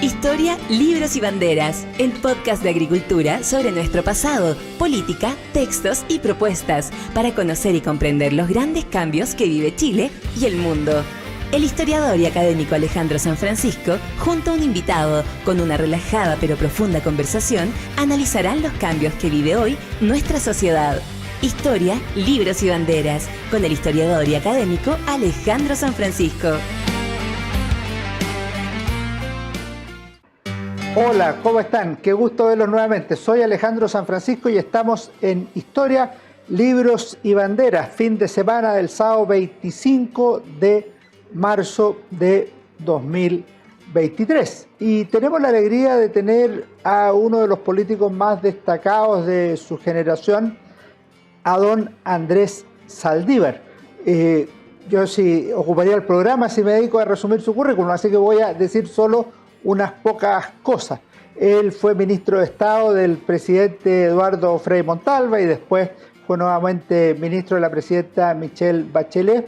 Historia, libros y banderas, el podcast de agricultura sobre nuestro pasado, política, textos y propuestas para conocer y comprender los grandes cambios que vive Chile y el mundo. El historiador y académico Alejandro San Francisco, junto a un invitado, con una relajada pero profunda conversación, analizarán los cambios que vive hoy nuestra sociedad. Historia, libros y banderas, con el historiador y académico Alejandro San Francisco. Hola, ¿cómo están? Qué gusto verlos nuevamente. Soy Alejandro San Francisco y estamos en Historia, Libros y Banderas, fin de semana del sábado 25 de marzo de 2023. Y tenemos la alegría de tener a uno de los políticos más destacados de su generación, a don Andrés Saldívar. Yo sí ocuparía el programa si me dedico a resumir su currículum, así que voy a decir solo unas pocas cosas. Él fue ministro de Estado del presidente Eduardo Frei Montalva y después fue nuevamente ministro de la presidenta Michelle Bachelet.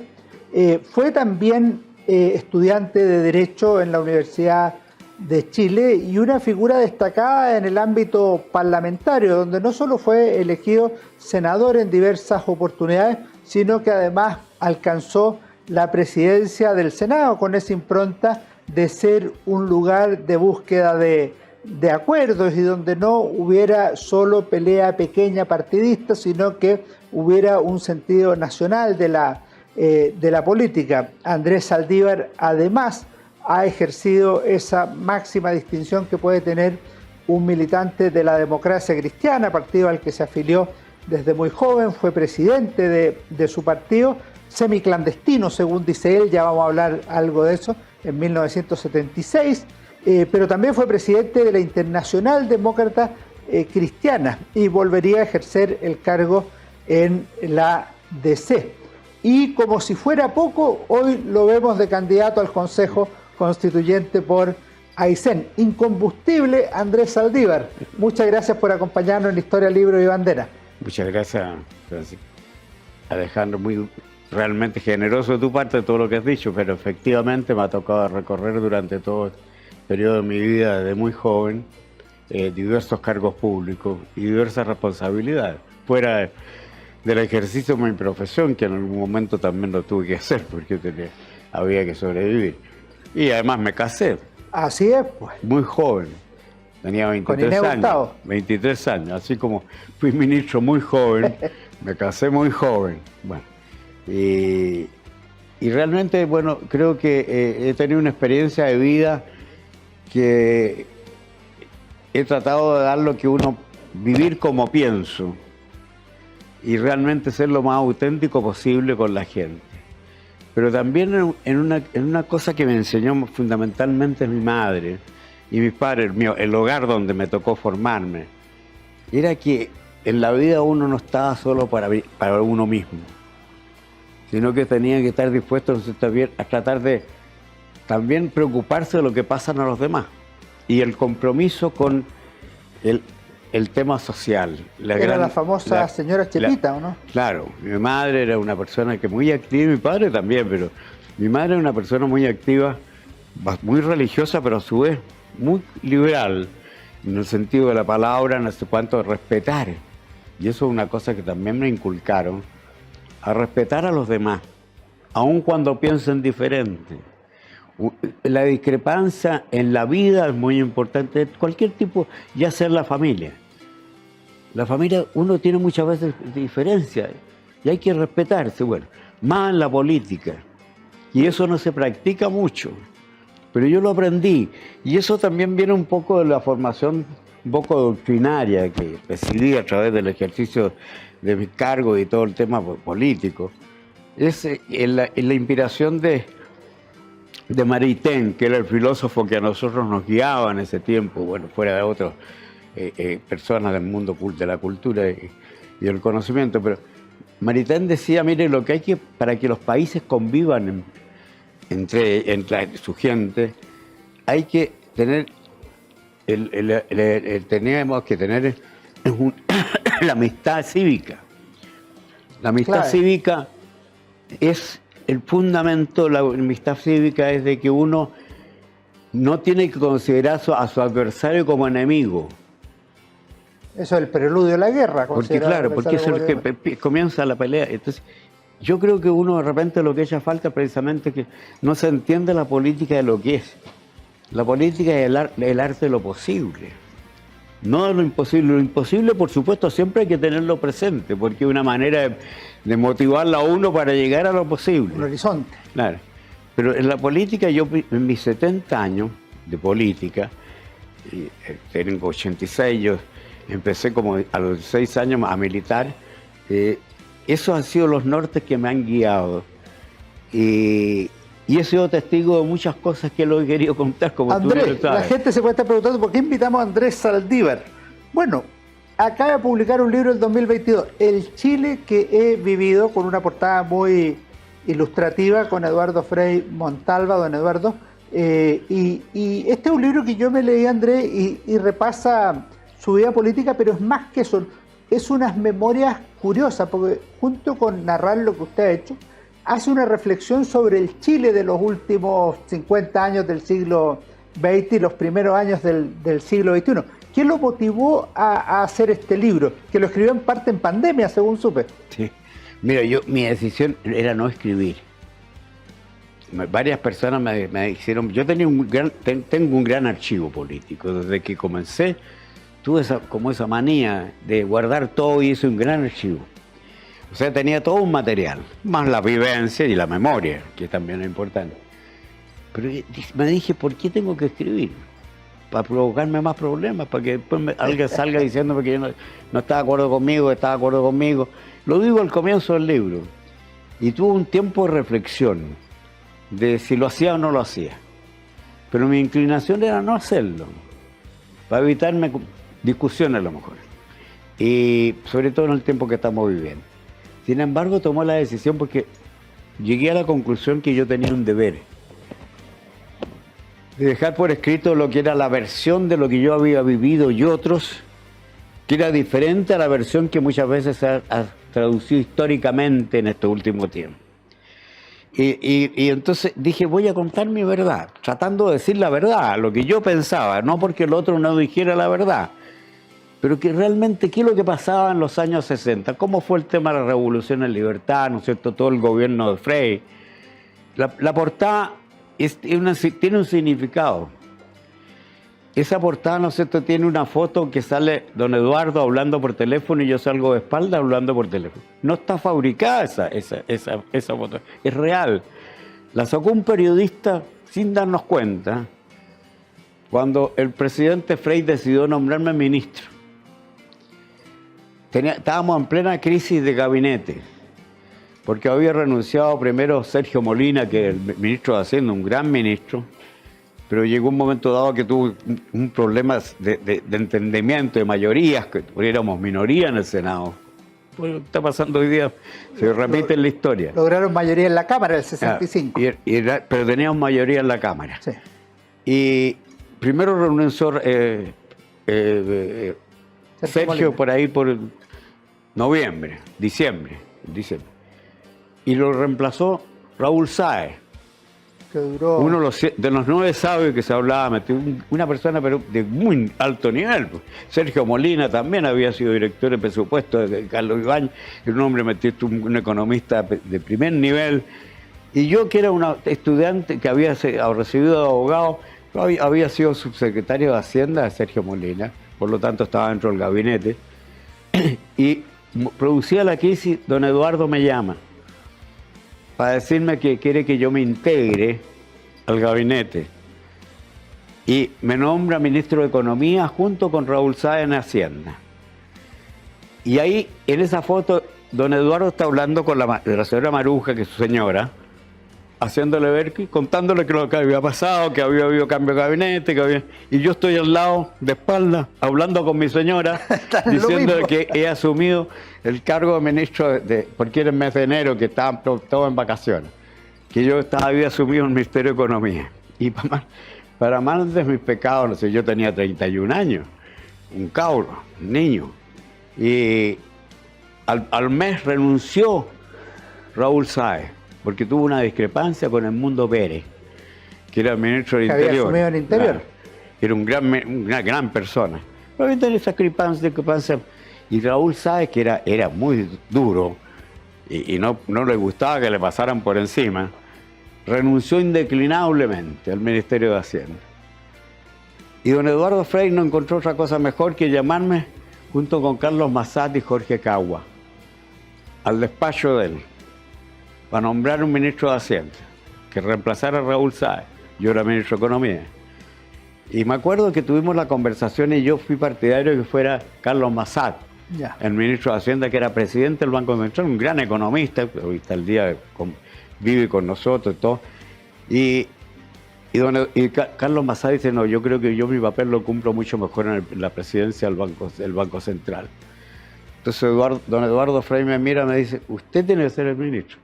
Fue también estudiante de Derecho en la Universidad de Chile y una figura destacada en el ámbito parlamentario, donde no solo fue elegido senador en diversas oportunidades, sino que además alcanzó la presidencia del Senado con esa impronta de ser un lugar de búsqueda de acuerdos y donde no hubiera solo pelea pequeña partidista, sino que hubiera un sentido nacional de la política. Andrés Saldívar además ha ejercido esa máxima distinción que puede tener un militante de la Democracia Cristiana, partido al que se afilió desde muy joven, fue presidente de su partido, semiclandestino según dice él, ya vamos a hablar algo de eso, en 1976, pero también fue presidente de la Internacional Demócrata Cristiana y volvería a ejercer el cargo en la DC. Y como si fuera poco, hoy lo vemos de candidato al Consejo Constituyente por Aysén. Incombustible Andrés Saldívar. Muchas gracias por acompañarnos en Historia, Libros y Banderas. Muchas gracias, Francisco. Alejandro, muy realmente generoso de tu parte todo lo que has dicho, pero efectivamente me ha tocado recorrer durante todo el periodo de mi vida desde muy joven diversos cargos públicos y diversas responsabilidades, fuera del ejercicio de mi profesión, que en algún momento también lo tuve que hacer porque había que sobrevivir. Y además me casé. Así es, pues. Muy joven, tenía 23 años. 23 años, así como fui ministro muy joven, me casé muy joven. Bueno. Y realmente, bueno, creo que he tenido una experiencia de vida que he tratado de dar lo que uno, vivir como pienso y realmente ser lo más auténtico posible con la gente. Pero también en una cosa que me enseñó fundamentalmente mi madre y mis padres, el hogar donde me tocó formarme, era que en la vida uno no estaba solo para uno mismo, sino que tenían que estar dispuestos a tratar de también preocuparse de lo que pasa a los demás. Y el compromiso con el tema social. Era la famosa señora Chepita, ¿o no? Claro, mi madre era una persona que muy activa, y mi padre también, pero mi madre era una persona muy activa, muy religiosa, pero a su vez muy liberal, en el sentido de la palabra, no sé cuánto, respetar. Y eso es una cosa que también me inculcaron, a respetar a los demás, aun cuando piensen diferente. La discrepancia en la vida es muy importante, cualquier tipo, ya sea la familia. La familia, uno tiene muchas veces diferencias y hay que respetarse, bueno, más en la política. Y eso no se practica mucho, pero yo lo aprendí. Y eso también viene un poco de la formación un poco doctrinaria que recibí a través del ejercicio de mis cargos y todo el tema político. Es la inspiración de Maritain, que era el filósofo que a nosotros nos guiaba en ese tiempo, bueno, fuera de otras personas del mundo de la cultura y el conocimiento, pero Maritain decía, mire, lo que hay que, para que los países convivan entre su gente, hay que tener, tenemos que tener la amistad cívica. La amistad cívica es el fundamento, la amistad cívica es de que uno no tiene que considerar a su adversario como enemigo. Eso es el preludio de la guerra. Porque claro, porque eso es lo que comienza la pelea. Entonces, yo creo que uno de repente lo que echa falta precisamente es que no se entiende la política de lo que es. La política es el arte de lo posible, no de lo imposible. Lo imposible, por supuesto, siempre hay que tenerlo presente, porque es una manera de motivarla a uno para llegar a lo posible. Un horizonte. Claro. Pero en la política, yo en mis 70 años de política, tengo 86, yo empecé como a los 6 años a militar, esos han sido los nortes que me han guiado. Y he sido testigo de muchas cosas que lo he querido contar, como Andrés, tú lo sabes. La gente se puede estar preguntando por qué invitamos a Andrés Saldívar. Bueno, acaba de publicar un libro el 2022, El Chile que he vivido, con una portada muy ilustrativa con Eduardo Frei Montalva, don Eduardo. Y este es un libro que yo me leí, Andrés, y repasa su vida política, pero es más que eso, es unas memorias curiosas, porque junto con narrar lo que usted ha hecho, hace una reflexión sobre el Chile de los últimos 50 años del siglo XX y los primeros años del siglo XXI. ¿Qué lo motivó a hacer este libro? Que lo escribió en parte en pandemia, según supe. Sí. Mira, mi decisión era no escribir. Varias personas me hicieron... Yo tengo un gran archivo político. Desde que comencé, tuve esa manía de guardar todo y hice un gran archivo. O sea, tenía todo un material, más la vivencia y la memoria, que también es importante. Pero me dije, ¿por qué tengo que escribir? Para provocarme más problemas, para que después alguien salga diciéndome que yo no está de acuerdo conmigo, está de acuerdo conmigo. Lo digo al comienzo del libro. Y tuve un tiempo de reflexión, de si lo hacía o no lo hacía. Pero mi inclinación era no hacerlo, para evitarme discusiones a lo mejor. Y sobre todo en el tiempo que estamos viviendo. Sin embargo, tomó la decisión porque llegué a la conclusión que yo tenía un deber de dejar por escrito lo que era la versión de lo que yo había vivido y otros, que era diferente a la versión que muchas veces ha traducido históricamente en estos últimos tiempos. Y entonces dije, voy a contar mi verdad, tratando de decir la verdad, lo que yo pensaba, no porque el otro no dijera la verdad. Pero que realmente, ¿qué es lo que pasaba en los años 60? ¿Cómo fue el tema de la Revolución en Libertad, ¿no es cierto? Todo el gobierno de Frei. La portada tiene un significado. Esa portada, ¿no es cierto?, tiene una foto que sale don Eduardo hablando por teléfono y yo salgo de espalda hablando por teléfono. No está fabricada esa foto, es real. La sacó un periodista sin darnos cuenta cuando el presidente Frei decidió nombrarme ministro. Estábamos en plena crisis de gabinete, porque había renunciado primero Sergio Molina, que es el ministro de Hacienda, un gran ministro, pero llegó un momento dado que tuvo un problema de entendimiento, de mayorías, que éramos minoría en el Senado. Pues lo que está pasando hoy día se repite en la historia. Lograron mayoría en la Cámara, el 65. Pero teníamos mayoría en la Cámara. Sí. Y primero renunció Sergio por ahí por diciembre. Y lo reemplazó Raúl Sáez, que duró... uno de los 9 sabios que se hablaba, una persona pero de muy alto nivel. Sergio Molina también había sido director de presupuesto de Carlos Ibáñez, un hombre un economista de primer nivel. Y yo, que era una estudiante que había recibido de abogado, había sido subsecretario de Hacienda de Sergio Molina, por lo tanto estaba dentro del gabinete, y producía la crisis. Don Eduardo me llama para decirme que quiere que yo me integre al gabinete y me nombra ministro de Economía junto con Raúl Sáez en Hacienda. Y ahí, en esa foto, don Eduardo está hablando con la señora Maruja, que es su señora, haciéndole ver, contándole que lo que había pasado, que había habido cambio de gabinete, y yo estoy al lado, de espalda, hablando con mi señora, diciéndole que he asumido el cargo de ministro, porque era el mes de enero, que estaban todos en vacaciones, que yo había asumido el Ministerio de Economía. Y para más de mis pecados, no sé, yo tenía 31 años, un cabro, un niño, y al mes renunció Raúl Sáez, porque tuvo una discrepancia con el Mundo Pérez. que era el ministro del Que Interior. había asumido el Interior. Claro, que era una gran persona. Pero había esa discrepancia. Y Raúl Sáez, que era muy duro y no le gustaba que le pasaran por encima, renunció indeclinablemente al Ministerio de Hacienda. Y don Eduardo Frei no encontró otra cosa mejor que llamarme junto con Carlos Massat y Jorge Cagua al despacho de él para nombrar un ministro de Hacienda que reemplazara a Raúl Sáez. Yo era ministro de Economía. Y me acuerdo que tuvimos la conversación y yo fui partidario de que fuera Carlos Massat, el ministro de Hacienda, que era presidente del Banco Central, un gran economista, hoy está el día vive con nosotros y todo. Y Carlos Massat dice, no, yo creo que yo mi papel lo cumplo mucho mejor en la presidencia del Banco Central. Entonces don Eduardo Frei me mira y me dice, usted tiene que ser el ministro.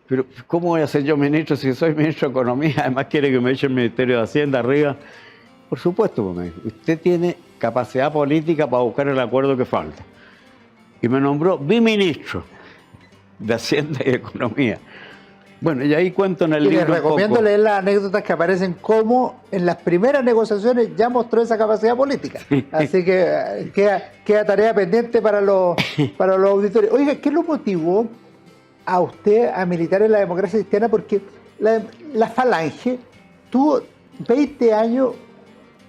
Pero ¿cómo voy a ser yo ministro si soy ministro de Economía? Además quiere que me eche el Ministerio de Hacienda arriba. Por supuesto, pues me dijo, usted tiene capacidad política para buscar el acuerdo que falta. Y me nombró biministro de Hacienda y Economía. Bueno, y ahí cuento en el libro. Les recomiendo leer las anécdotas que aparecen cómo en las primeras negociaciones ya mostró esa capacidad política. Así que queda tarea pendiente para los auditores. Oiga, ¿qué lo motivó a usted a militar en la democracia cristiana? Porque la Falange tuvo 20 años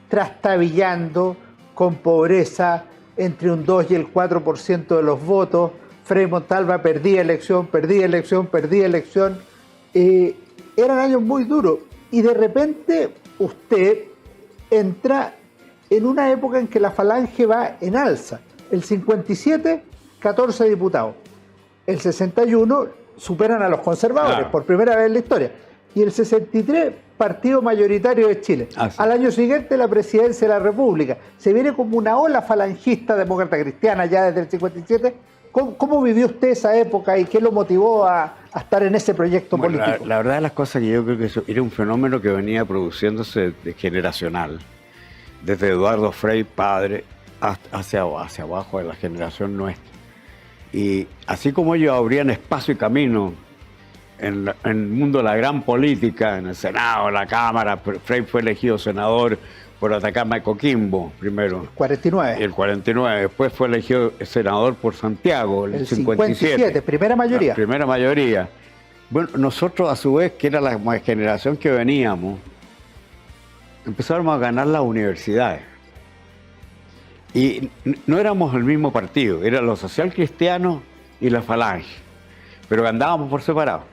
trastabillando con pobreza entre un 2 y el 4% de los votos. Frei Montalva perdía elección. Eran años muy duros. Y de repente usted entra en una época en que la Falange va en alza. El 57, 14 diputados. El 61 superan a los conservadores, claro, por primera vez en la historia. Y el 63, partido mayoritario de Chile. Al año siguiente, la presidencia de la República. Se viene como una ola falangista demócrata cristiana ya desde el 57. ¿Cómo vivió usted esa época y qué lo motivó a estar en ese proyecto político? La verdad de las cosas, que yo creo que eso era un fenómeno que venía produciéndose generacional. Desde Eduardo Frei, padre, hacia abajo de la generación nuestra. Y así como ellos abrían espacio y camino en el mundo de la gran política, en el Senado, en la Cámara, Frei fue elegido senador por Atacama y Coquimbo, primero. 49. El 49. Después fue elegido senador por Santiago, el 57. Primera mayoría. La primera mayoría. Bueno, nosotros a su vez, que era la generación que veníamos, empezamos a ganar las universidades. Y no éramos el mismo partido, eran los socialcristianos y la Falange, pero andábamos por separado.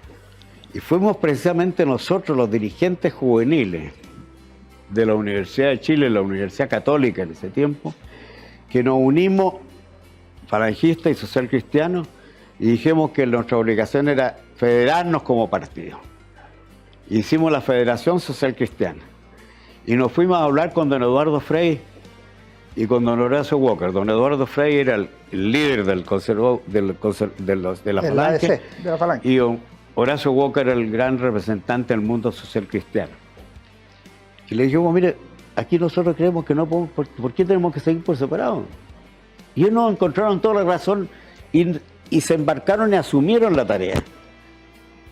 Y fuimos precisamente nosotros, los dirigentes juveniles de la Universidad de Chile, la Universidad Católica en ese tiempo, que nos unimos, falangistas y socialcristianos, y dijimos que nuestra obligación era federarnos como partido. Hicimos la Federación Social Cristiana. Y nos fuimos a hablar con don Eduardo Frei y con don Horacio Walker. Don Eduardo Frei era el líder de la Falange, y don Horacio Walker era el gran representante del mundo social cristiano. Y le dijimos, mire, aquí nosotros creemos que no podemos, ¿por qué tenemos que seguir por separado? Y ellos nos encontraron toda la razón y se embarcaron y asumieron la tarea.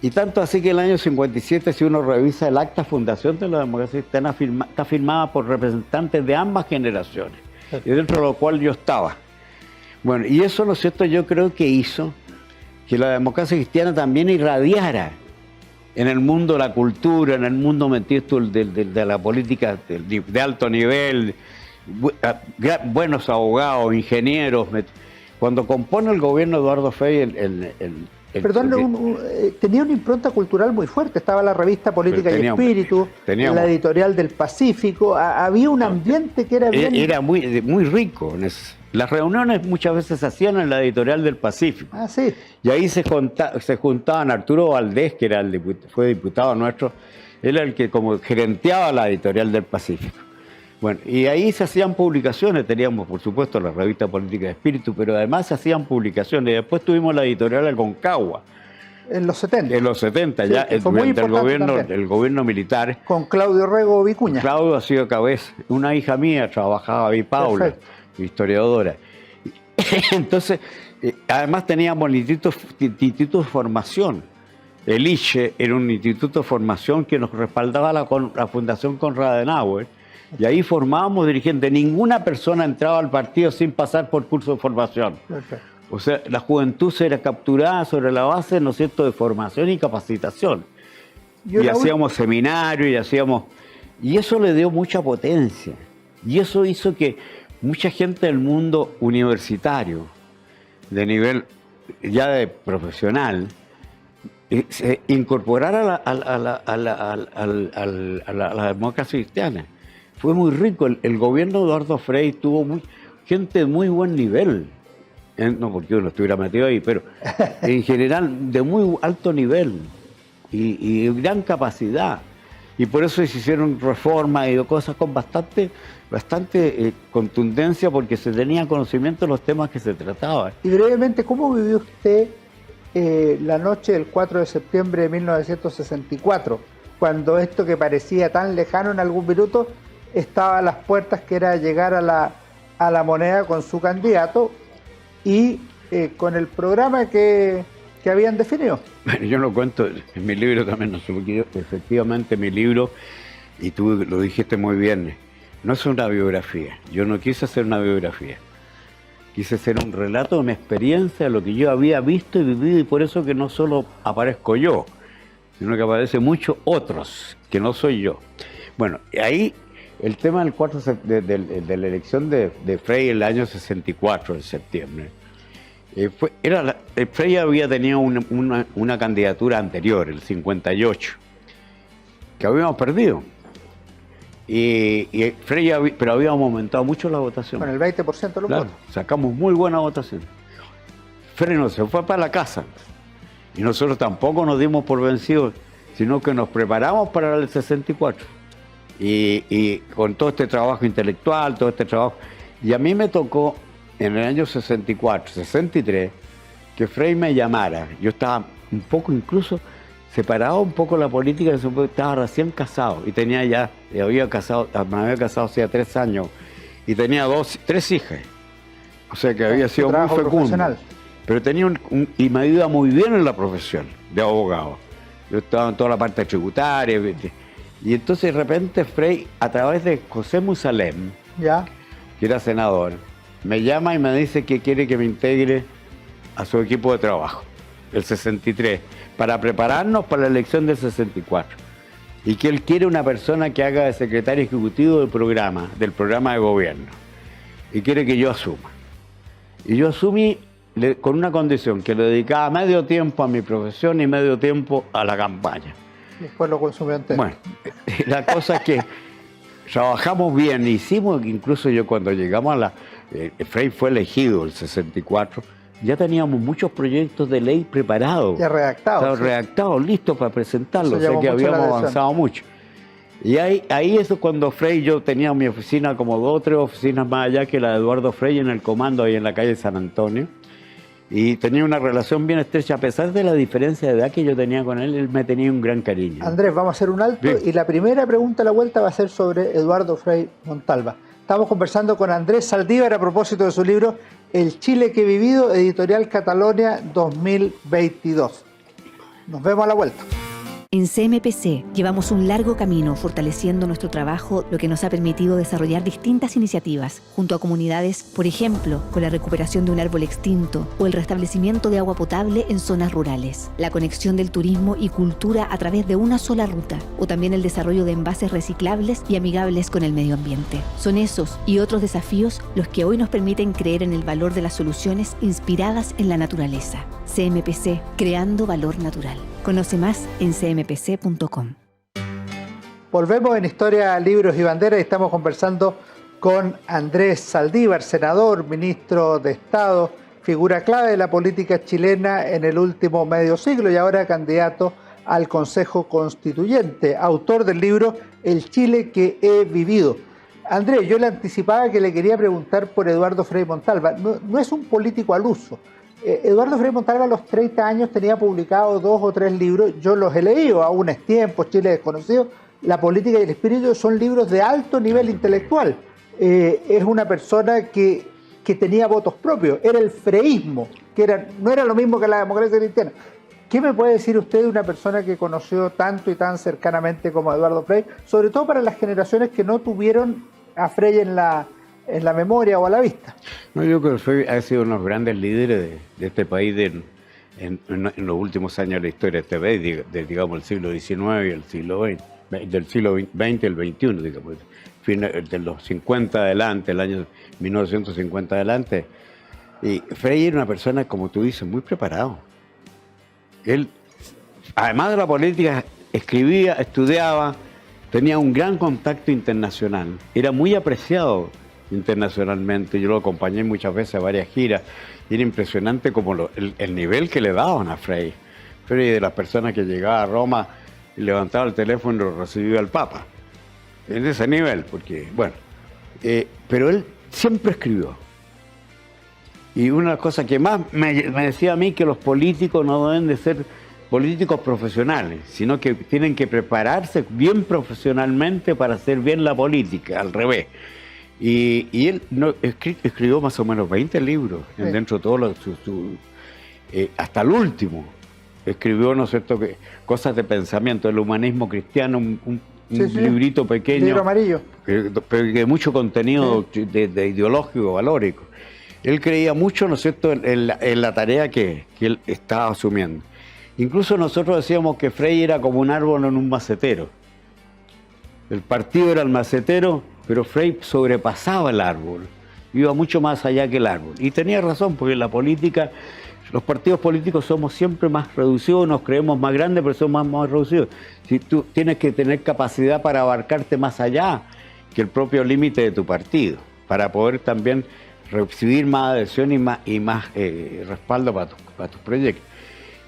Y tanto así que el año 57, si uno revisa el acta fundación de la democracia cristiana, está firmada por representantes de ambas generaciones, y dentro de lo cual yo estaba. Bueno, y eso, ¿no es cierto?, yo creo que hizo que la democracia cristiana también irradiara en el mundo de la cultura, en el mundo metido de la política de alto nivel, buenos abogados, ingenieros. Cuando compone el gobierno Eduardo Frei, tenía una impronta cultural muy fuerte. Estaba la revista Política y Espíritu, la editorial del Pacífico. Había un ambiente que era bien... Era muy rico. Las reuniones muchas veces se hacían en la editorial del Pacífico. Ah, sí. Y ahí se juntaban Arturo Valdés, que fue diputado nuestro, él era el que como gerenteaba la editorial del Pacífico. Bueno, y ahí se hacían publicaciones, teníamos por supuesto la revista Política de Espíritu, pero además se hacían publicaciones. Y después tuvimos la editorial Aconcagua. En los 70. En los 70, sí, ya durante el gobierno militar. Con Claudio Rego Vicuña. Claudio ha sido cabeza. Una hija mía trabajaba ahí, Paula, historiadora. Entonces, además teníamos institutos de formación. El ISHE era un instituto de formación que nos respaldaba la Fundación Konrad Adenauer, y ahí formábamos dirigentes. Ninguna persona entraba al partido sin pasar por curso de formación. Perfecto. O sea, la juventud se era capturada sobre la base, ¿no es cierto?, de formación y capacitación. Y hacíamos seminarios y eso le dio mucha potencia. Y eso hizo que mucha gente del mundo universitario, de nivel ya de profesional, se incorporara a la democracia cristiana. Fue muy rico. El gobierno de Eduardo Frei tuvo gente de muy buen nivel. No porque uno estuviera metido ahí, pero en general de muy alto nivel y gran capacidad. Y por eso se hicieron reformas y cosas con bastante contundencia, porque se tenía conocimiento de los temas que se trataban. Y brevemente, ¿cómo vivió usted la noche del 4 de septiembre de 1964, cuando esto que parecía tan lejano en algún minuto estaba a las puertas, que era llegar a la Moneda con su candidato y con el programa que habían definido? Bueno, yo lo cuento en mi libro también, no sé, porque efectivamente mi libro, y tú lo dijiste muy bien, no es una biografía. Yo no quise hacer una biografía. Quise hacer un relato de mi experiencia, de lo que yo había visto y vivido, y por eso que no solo aparezco yo, sino que aparecen muchos otros, que no soy yo. Bueno, ahí el tema del de la elección de Frei en el año 64, de septiembre, Frei había tenido una candidatura anterior, el 58, que habíamos perdido. Y Frei pero habíamos aumentado mucho la votación. Con el 20% de los votos. Sacamos muy buena votación. Frei no se fue para la casa. Y nosotros tampoco nos dimos por vencidos, sino que nos preparamos para el 64. Y con todo este trabajo intelectual, todo este trabajo. Y a mí me tocó en el año 64, 63, que Frei me llamara. Yo estaba un poco incluso separado un poco la política, estaba recién casado y me había casado hacía 3 años y tenía 3 hijas. O sea que había sido muy fecundo. Pero tenía y me iba muy bien en la profesión de abogado. Yo estaba en toda la parte tributaria. Y entonces de repente Frei, a través de José Musalem, que era senador, me llama y me dice que quiere que me integre a su equipo de trabajo, el 63, para prepararnos para la elección del 64. Y que él quiere una persona que haga de secretario ejecutivo del programa de gobierno. Y quiere que yo asuma. Y yo asumí con una condición, que le dedicaba medio tiempo a mi profesión y medio tiempo a la campaña. Después lo consumió entero. Bueno, la cosa es que trabajamos bien, hicimos, incluso yo cuando llegamos Frei fue elegido el 64, ya teníamos muchos proyectos de ley preparados. Ya redactados. Redactados, listos para presentarlos, o sea que habíamos avanzado mucho. Y ahí es cuando Frei, yo tenía mi oficina como 2 o 3 oficinas más allá que la de Eduardo Frei en el comando ahí en la calle San Antonio. Y tenía una relación bien estrecha, a pesar de la diferencia de edad que yo tenía con él me tenía un gran cariño. Andrés, vamos a hacer un alto. Bien. Y la primera pregunta a la vuelta va a ser sobre Eduardo Frei Montalva. Estamos conversando con Andrés Saldívar a propósito de su libro El Chile que he vivido, editorial Catalonia 2022. Nos vemos a la vuelta. En CMPC llevamos un largo camino fortaleciendo nuestro trabajo, lo que nos ha permitido desarrollar distintas iniciativas junto a comunidades, por ejemplo, con la recuperación de un árbol extinto o el restablecimiento de agua potable en zonas rurales, la conexión del turismo y cultura a través de una sola ruta, o también el desarrollo de envases reciclables y amigables con el medio ambiente. Son esos y otros desafíos los que hoy nos permiten creer en el valor de las soluciones inspiradas en la naturaleza. CMPC, creando valor natural. Conoce más en cmpc.com. Volvemos en Historia, Libros y Banderas y estamos conversando con Andrés Saldívar, senador, ministro de Estado, figura clave de la política chilena en el último medio siglo y ahora candidato al Consejo Constituyente, autor del libro El Chile que he vivido. Andrés, yo le anticipaba que le quería preguntar por Eduardo Frei Montalva. No es un político al uso. Eduardo Frei Montalva a los 30 años tenía publicado 2 o 3 libros, yo los he leído, Aún es tiempo, Chile desconocido, La política y el espíritu, son libros de alto nivel intelectual. Es una persona que tenía votos propios, era el freísmo, no era lo mismo que la democracia cristiana. ¿Qué me puede decir usted de una persona que conoció tanto y tan cercanamente como Eduardo Frei, sobre todo para las generaciones que no tuvieron a Frei en la memoria o a la vista? No, yo creo que Frei ha sido uno de los grandes líderes de este país en los últimos años de la historia de este país, digamos, el siglo XIX y el siglo XX, del siglo XX y el XXI, digamos, de los 50 adelante, el año 1950 adelante. Y Frei era una persona, como tú dices, muy preparado. Él, además de la política, escribía, estudiaba, tenía un gran contacto internacional, era muy apreciado internacionalmente. Yo lo acompañé muchas veces a varias giras y era impresionante como el nivel que le daban a Frei. Frei, de las personas que llegaba a Roma y levantaba el teléfono y lo recibía el Papa. En ese nivel, porque, bueno, pero él siempre escribió. Y una cosa que más me decía a mí, que los políticos no deben de ser políticos profesionales, sino que tienen que prepararse bien profesionalmente para hacer bien la política, al revés. Y él escribió más o menos 20 libros, sí, dentro de todos hasta el último. Escribió, ¿no es cierto?, cosas de pensamiento, el humanismo cristiano, un librito pequeño. Libro amarillo. De mucho contenido, sí, de ideológico, valórico. Él creía mucho, ¿no es cierto?, en la tarea que él estaba asumiendo. Incluso nosotros decíamos que Frei era como un árbol en un macetero. El partido era el macetero, pero Frei sobrepasaba el árbol, iba mucho más allá que el árbol. Y tenía razón, porque en la política, los partidos políticos somos siempre más reducidos, nos creemos más grandes, pero somos más reducidos. Si tú tienes que tener capacidad para abarcarte más allá que el propio límite de tu partido, para poder también recibir más adhesión y más respaldo para tus proyectos.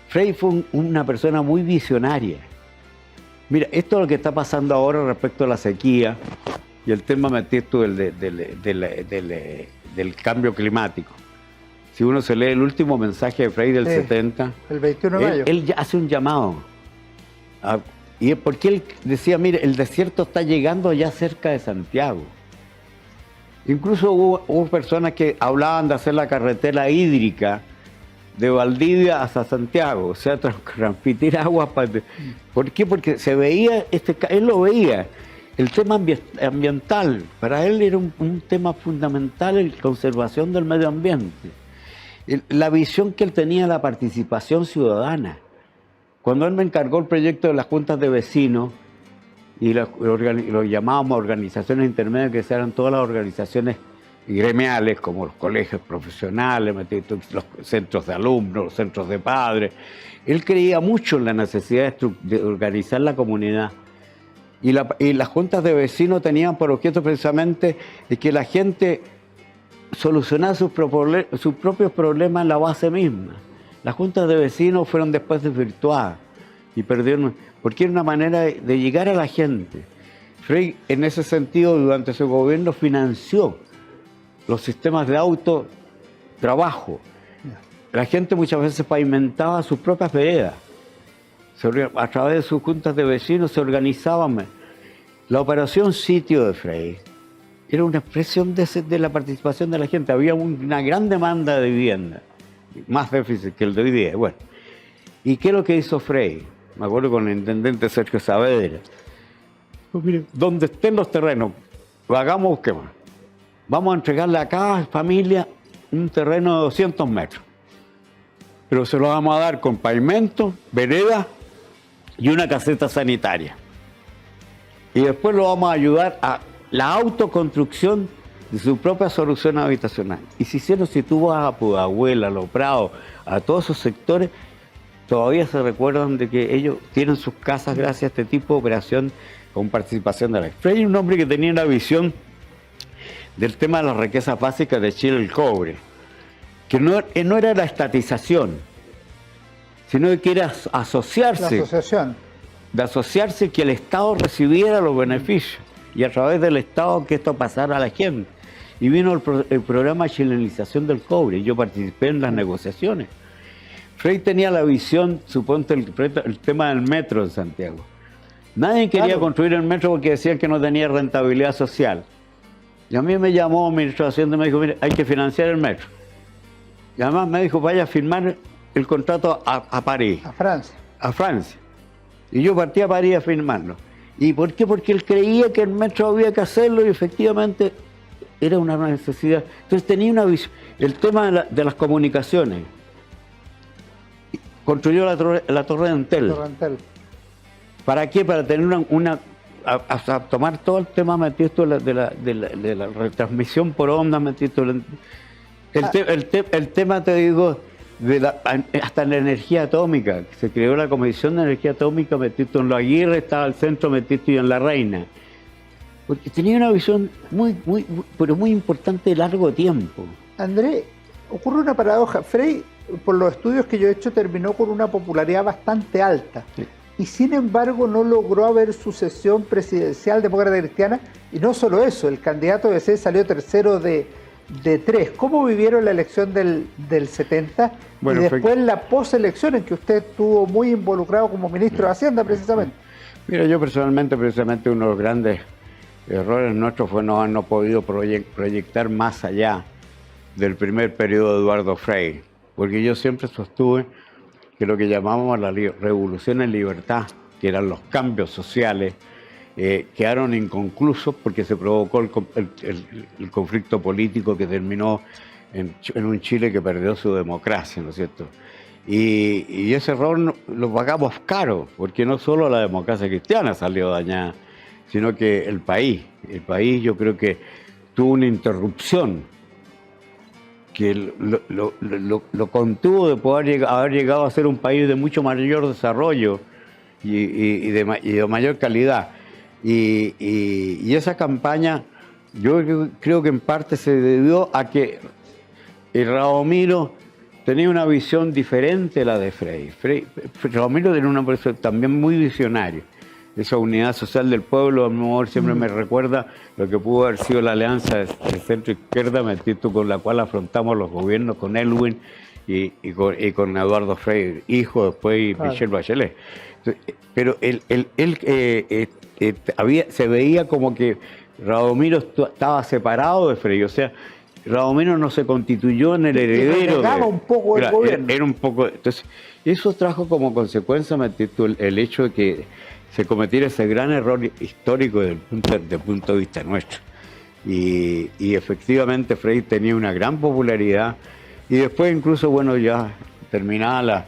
Frei fue una persona muy visionaria. Mira, esto es lo que está pasando ahora respecto a la sequía y el tema metido del cambio climático. Si uno se lee el último mensaje de Frei del 70, el 21 de mayo, él ya hace un llamado. Y es porque él decía, mire, el desierto está llegando ya cerca de Santiago. Incluso hubo personas que hablaban de hacer la carretera hídrica de Valdivia hasta Santiago, o sea, transmitir agua. ¿Por qué? Porque se veía, él lo veía, el tema ambiental. Para él era un tema fundamental, la conservación del medio ambiente. La visión que él tenía de la participación ciudadana. Cuando él me encargó el proyecto de las juntas de vecinos, y lo llamábamos organizaciones intermedias, que eran todas las organizaciones gremiales, como los colegios profesionales, los centros de alumnos, los centros de padres. Él creía mucho en la necesidad de organizar la comunidad. Y las juntas de vecinos tenían por objeto precisamente de que la gente solucionara sus propios problemas en la base misma. Las juntas de vecinos fueron después desvirtuadas y perdieron, porque era una manera de llegar a la gente. Frei, en ese sentido, durante su gobierno financió los sistemas de autotrabajo. La gente muchas veces pavimentaba sus propias veredas. A través de sus juntas de vecinos se organizaban. La operación Sitio de Frei era una expresión de la participación de la gente. Había una gran demanda de vivienda, más déficit que el de hoy día. Bueno, ¿y qué es lo que hizo Frei? Me acuerdo con el intendente Sergio Saavedra. Pues mire, donde estén los terrenos, busquemos. Vamos a entregarle a cada familia un terreno de 200 metros. Pero se lo vamos a dar con pavimento, vereda y una caseta sanitaria. Y después lo vamos a ayudar a la autoconstrucción de su propia solución habitacional. Y si tú vas a Pudahuel, a Los Prados, a todos esos sectores, todavía se recuerdan de que ellos tienen sus casas gracias a este tipo de operación con participación de la gente. Frei era un hombre que tenía una visión del tema de las riquezas básicas de Chile, el cobre, que no era la estatización, sino que era asociarse. De asociarse, que el Estado recibiera los beneficios y a través del Estado que esto pasara a la gente. Y vino el programa de chilenización del cobre y yo participé en las negociaciones. Frei tenía la visión, suponte, el tema del metro en Santiago. Nadie quería construir el metro porque decían que no tenía rentabilidad social. Y a mí me llamó el ministro de Hacienda y me dijo, mire, hay que financiar el metro. Y además me dijo, vaya a firmar el contrato a París, A Francia. a Francia. Y yo partí a París a firmarlo. ¿Y por qué? Porque él creía que el metro había que hacerlo y efectivamente era una necesidad. Entonces tenía una visión. El tema de las comunicaciones. Construyó la Torre de Entel. Torrentel. ¿Para qué? Para tener a tomar todo el tema metido de la retransmisión por ondas metido. El tema, te digo, hasta la energía atómica. Se creó la Comisión de Energía Atómica metido en la Aguirre, estaba el centro metido en La Reina. Porque tenía una visión pero muy importante de largo tiempo. Andrés, ocurre una paradoja. Frei, por los estudios que yo he hecho, terminó con una popularidad bastante alta. Sí. Y sin embargo no logró haber sucesión presidencial demócrata cristiana. Y no solo eso, el candidato de C salió tercero de 3. ¿Cómo vivieron la elección del 70? Bueno, y después la poselección en que usted estuvo muy involucrado como ministro de Hacienda, precisamente. Mira, yo personalmente, precisamente uno de los grandes errores nuestros fue no habernos podido proyectar más allá del primer periodo de Eduardo Frei, porque yo siempre sostuve que lo que llamábamos la revolución en libertad, que eran los cambios sociales, quedaron inconclusos porque se provocó el conflicto político que terminó en un Chile que perdió su democracia, ¿no es cierto? Y ese error lo pagamos caro, porque no solo la democracia cristiana salió dañada, sino que el país yo creo que tuvo una interrupción que lo contuvo de poder haber llegado a ser un país de mucho mayor desarrollo y de mayor calidad. Y esa campaña yo creo que en parte se debió a que Radomiro tenía una visión diferente a la de Frei. Radomiro era una persona también muy visionario. Esa unidad social del pueblo, a mi amor, siempre me recuerda lo que pudo haber sido la alianza de centro-izquierda, con la cual afrontamos los gobiernos con Elwin y con Eduardo Frei, hijo después, y Michelle Bachelet. Pero se veía como que Radomiro estaba separado de Frei, o sea, Radomiro no se constituyó en el heredero. Un poco el gobierno. Era un poco. Entonces, eso trajo como consecuencia el hecho de que se cometiera ese gran error histórico desde el punto de vista nuestro. Y efectivamente Frei tenía una gran popularidad y después incluso, bueno, ya terminada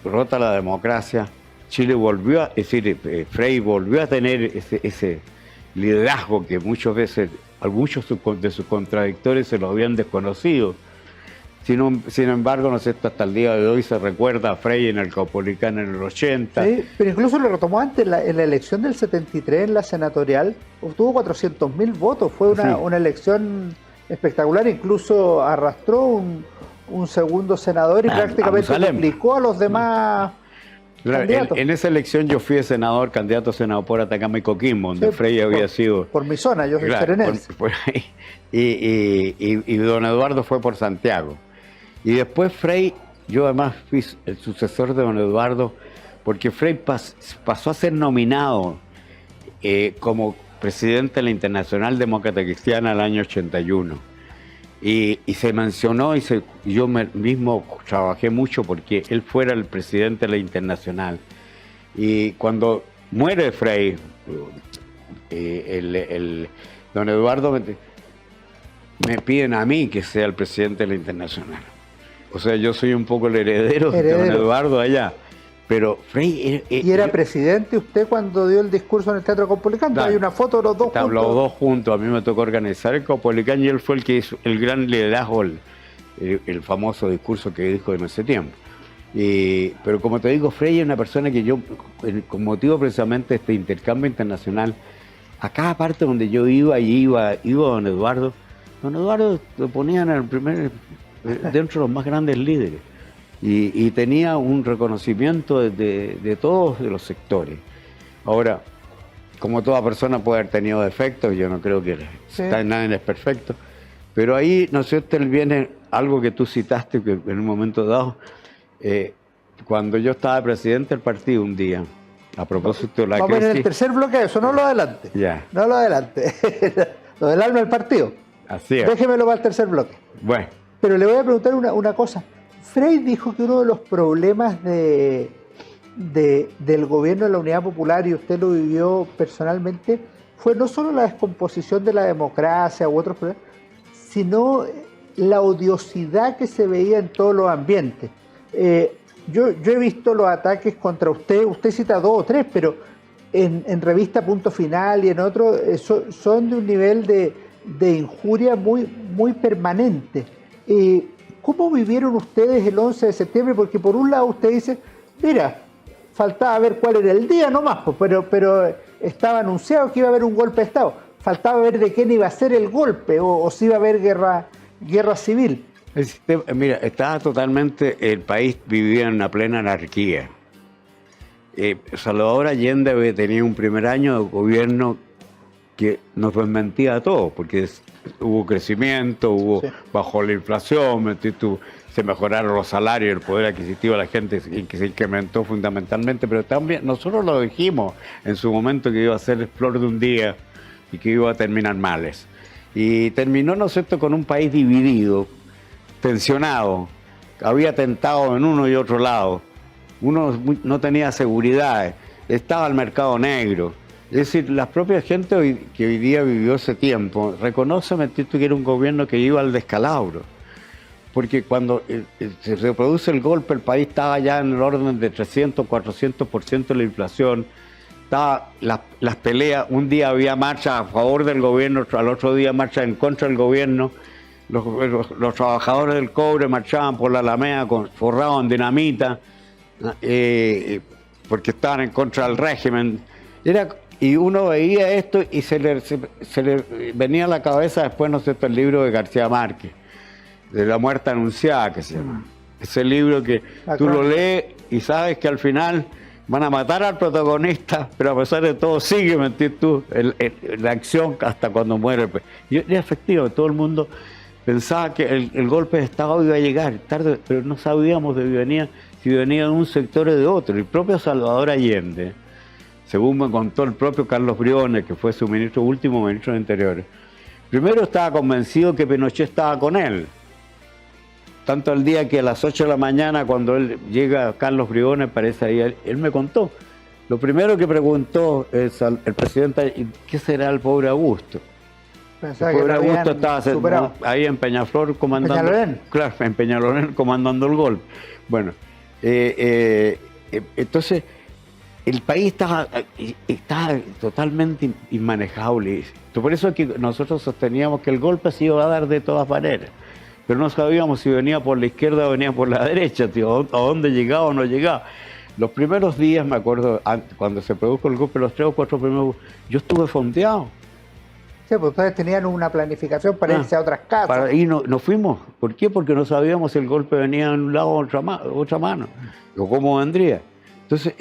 rota la democracia, Chile volvió a, es decir, Frei volvió a tener ese liderazgo que muchas veces muchos de sus contradictores se lo habían desconocido. Sin embargo, no sé, hasta el día de hoy se recuerda a Frei en el Caupolicán en el 80. Sí, pero incluso lo retomó antes, en la elección del 73, en la senatorial, obtuvo 400.000 votos. Fue una elección espectacular, incluso arrastró un segundo senador y prácticamente duplicó a los demás candidatos. En esa elección yo fui candidato a senador por Atacama y Coquimbo, donde Frei había sido... Por mi zona, yo soy serenense. Y don Eduardo fue por Santiago. Y después Frei, yo además fui el sucesor de don Eduardo, porque Frei pasó a ser nominado como presidente de la Internacional Demócrata Cristiana el año 81. Y se mencionó, yo mismo trabajé mucho porque él fuera el presidente de la Internacional. Y cuando muere Frei, don Eduardo me piden a mí que sea el presidente de la Internacional. O sea, yo soy un poco el heredero de don Eduardo allá. Pero Frei... ¿Y era presidente usted cuando dio el discurso en el Teatro Caupolicán? Hay una foto de los dos juntos. Los dos juntos. A mí me tocó organizar el Caupolicán y él fue el que hizo el gran liderazgo, el famoso discurso que dijo en ese tiempo. Pero como te digo, Frei es una persona que yo, con motivo precisamente de este intercambio internacional, a cada parte donde yo iba don Eduardo. Don Eduardo lo ponían en el dentro de los más grandes líderes. Y tenía un reconocimiento de todos los sectores. Ahora, como toda persona puede haber tenido defectos, yo no creo que nadie es perfecto, pero ahí, ¿no es cierto?, viene algo que tú citaste que en un momento dado, cuando yo estaba presidente del partido un día, a propósito de la crisis... Vamos en el tercer bloque, eso no lo adelante. Ya. No lo adelante. Lo del alma del partido. Así es. Déjemelo para el tercer bloque. Bueno. Pero le voy a preguntar una cosa. Frey dijo que uno de los problemas del gobierno de la Unidad Popular, y usted lo vivió personalmente, fue no solo la descomposición de la democracia u otros problemas, sino la odiosidad que se veía en todos los ambientes. Yo he visto los ataques contra usted cita 2 o 3, pero en revista Punto Final y en otros son de un nivel de injuria muy permanente. ¿Cómo vivieron ustedes el 11 de septiembre? Porque por un lado usted dice, mira, faltaba ver cuál era el día nomás, pero estaba anunciado que iba a haber un golpe de Estado. Faltaba ver de quién iba a ser el golpe o si iba a haber guerra civil. El sistema, mira, estaba totalmente, el país vivía en una plena anarquía. Salvador Allende tenía un primer año de gobierno que nos desmentía a todos, porque hubo crecimiento, bajó la inflación, se mejoraron los salarios, el poder adquisitivo de la gente que se incrementó fundamentalmente, pero también nosotros lo dijimos en su momento que iba a ser flor de un día y que iba a terminar males. Y terminó, ¿no es cierto?, con un país dividido, tensionado, había atentado en uno y otro lado, uno no tenía seguridad, estaba el mercado negro. Es decir, la propia gente que hoy día vivió ese tiempo reconoce que era un gobierno que iba al descalabro, porque cuando se reproduce el golpe el país estaba ya en el orden de 300, 400% de la inflación, estaba las peleas, un día había marcha a favor del gobierno, al otro día marcha en contra del gobierno. Los trabajadores del cobre marchaban por la Alameda forrados en dinamita porque estaban en contra del régimen. Y uno veía esto y se le venía a la cabeza después, ¿no es cierto?, el libro de García Márquez, de La muerte anunciada, que se llama. Ese libro que tú lo lees y sabes que al final van a matar al protagonista, pero a pesar de todo sigue, ¿me entiendes tú?, la acción hasta cuando muere. Y era efectivo, todo el mundo pensaba que el golpe de Estado iba a llegar tarde, pero no sabíamos de si venía de un sector o de otro. El propio Salvador Allende, según me contó el propio Carlos Briones, que fue su último ministro de Interior, primero estaba convencido que Pinochet estaba con él. Tanto el día que a las 8 de la mañana, cuando él llega, Carlos Briones, parece ahí, él me contó. Lo primero que preguntó el presidente, ¿qué será el pobre Augusto? Pensaba el pobre que Augusto estaba ahí en Peñaflor comandando. ¿Peñalolén? Claro, en Peñalolén comandando el golpe. Bueno, entonces el país estaba totalmente inmanejable. Por eso es que nosotros sosteníamos que el golpe se iba a dar de todas maneras, pero no sabíamos si venía por la izquierda o venía por la derecha, tío, a dónde llegaba o no llegaba. Los primeros días, me acuerdo, cuando se produjo el golpe, los 3 o 4 primeros, yo estuve fondeado. Sí, pues ustedes tenían una planificación para irse a otras casas. Y nos fuimos. ¿Por qué? Porque no sabíamos si el golpe venía de un lado o otra mano, o cómo vendría. Entonces,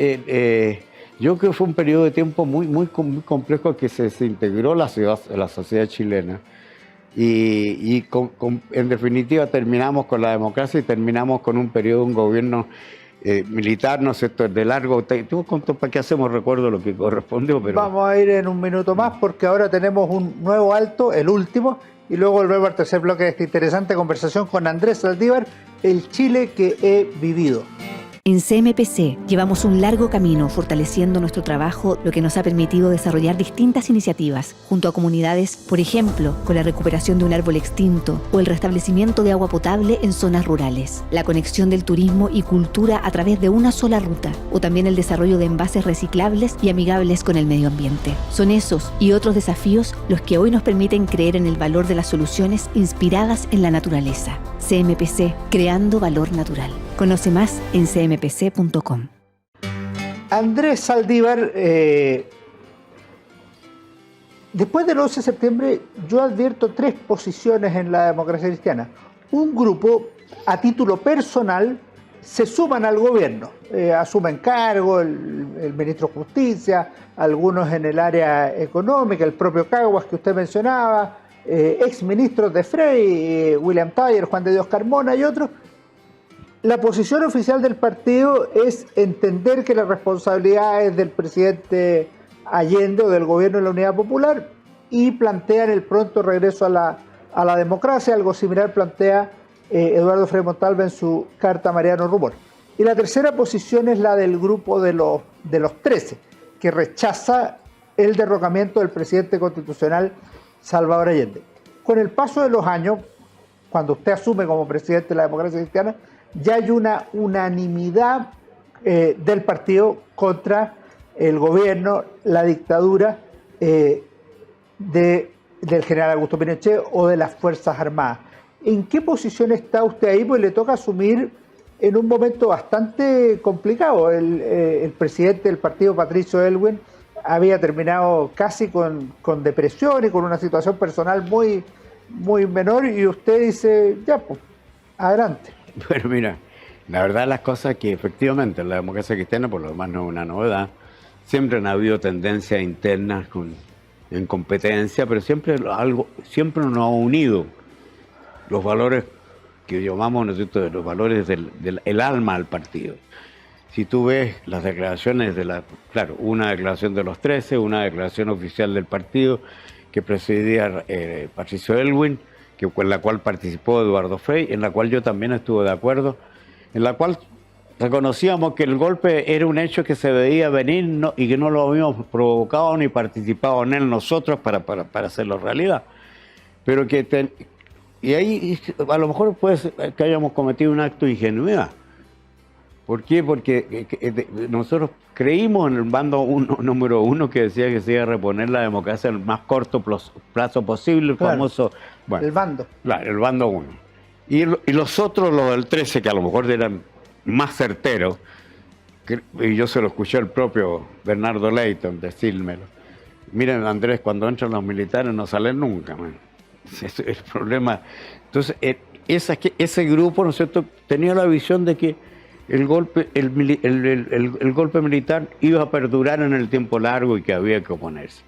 yo creo que fue un periodo de tiempo muy complejo que se desintegró la sociedad chilena. Y en definitiva terminamos con la democracia y terminamos con un periodo, un gobierno militar, ¿no es cierto?, de largo. Tú contó para qué hacemos, recuerdo lo que correspondió, pero... Vamos a ir en un minuto más porque ahora tenemos un nuevo alto, el último, y luego volvemos al tercer bloque de esta interesante conversación con Andrés Saldívar, el Chile que he vivido. En CMPC llevamos un largo camino fortaleciendo nuestro trabajo, lo que nos ha permitido desarrollar distintas iniciativas junto a comunidades, por ejemplo, con la recuperación de un árbol extinto o el restablecimiento de agua potable en zonas rurales, la conexión del turismo y cultura a través de una sola ruta o también el desarrollo de envases reciclables y amigables con el medio ambiente. Son esos y otros desafíos los que hoy nos permiten creer en el valor de las soluciones inspiradas en la naturaleza. CMPC, creando valor natural. Conoce más en cmpc.com. Andrés Saldívar, después del 11 de septiembre yo advierto 3 posiciones en la democracia cristiana. Un grupo, a título personal, se suman al gobierno, asumen cargo, el ministro de Justicia, algunos en el área económica, el propio Caguas que usted mencionaba, exministros de Frey, William Thayer, Juan de Dios Carmona y otros. La posición oficial del partido es entender que la responsabilidad es del presidente Allende o del gobierno de la Unidad Popular y plantean el pronto regreso a la democracia. Algo similar plantea Eduardo Frei Montalva en su carta a Mariano Rumor. Y la tercera posición es la del grupo de los 13, que rechaza el derrocamiento del presidente constitucional Salvador Allende. Con el paso de los años, cuando usted asume como presidente de la democracia cristiana, ya hay una unanimidad del partido contra el gobierno, la dictadura del general Augusto Pinochet o de las Fuerzas Armadas. ¿En qué posición está usted ahí? Pues le toca asumir en un momento bastante complicado. El presidente del partido, Patricio Aylwin, había terminado casi con depresión y con una situación personal muy, muy menor, y usted dice, ya, pues, adelante. Bueno, mira, la verdad las cosas que efectivamente en la democracia cristiana, por lo demás no es una novedad, siempre han habido tendencias internas en competencia, pero siempre nos ha unido los valores que llamamos, ¿no es cierto?, los valores del alma al partido. Si tú ves las declaraciones claro, una declaración de los 13, una declaración oficial del partido que presidía Patricio Aylwin, con la cual participó Eduardo Frei, en la cual yo también estuve de acuerdo, en la cual reconocíamos que el golpe era un hecho que se veía venir y que no lo habíamos provocado ni participado en él nosotros para hacerlo realidad. Pero y ahí a lo mejor puede ser que hayamos cometido un acto de ingenuidad. ¿Por qué? Porque nosotros creímos en el bando número 1 que decía que se iba a reponer la democracia en el más corto plazo posible, el famoso... Bueno, el bando. Claro, el bando 1. Y los otros, los del 13, que a lo mejor eran más certeros, y yo se lo escuché al propio Bernardo Leighton decírmelo. Miren, Andrés, cuando entran los militares no salen nunca, man. Es el problema. Entonces, ese grupo, ¿no es cierto?, tenía la visión de que el golpe militar iba a perdurar en el tiempo largo y que había que oponerse.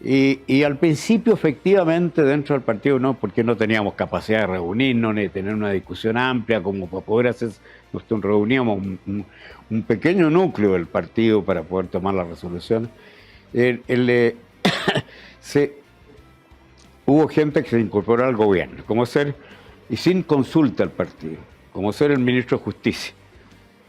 Y al principio, efectivamente, dentro del partido no, porque no teníamos capacidad de reunirnos ni de tener una discusión amplia como para poder hacer. Nosotros reuníamos un pequeño núcleo del partido para poder tomar las resoluciones. Hubo gente que se incorporó al gobierno, y sin consulta al partido, como ser el ministro de Justicia,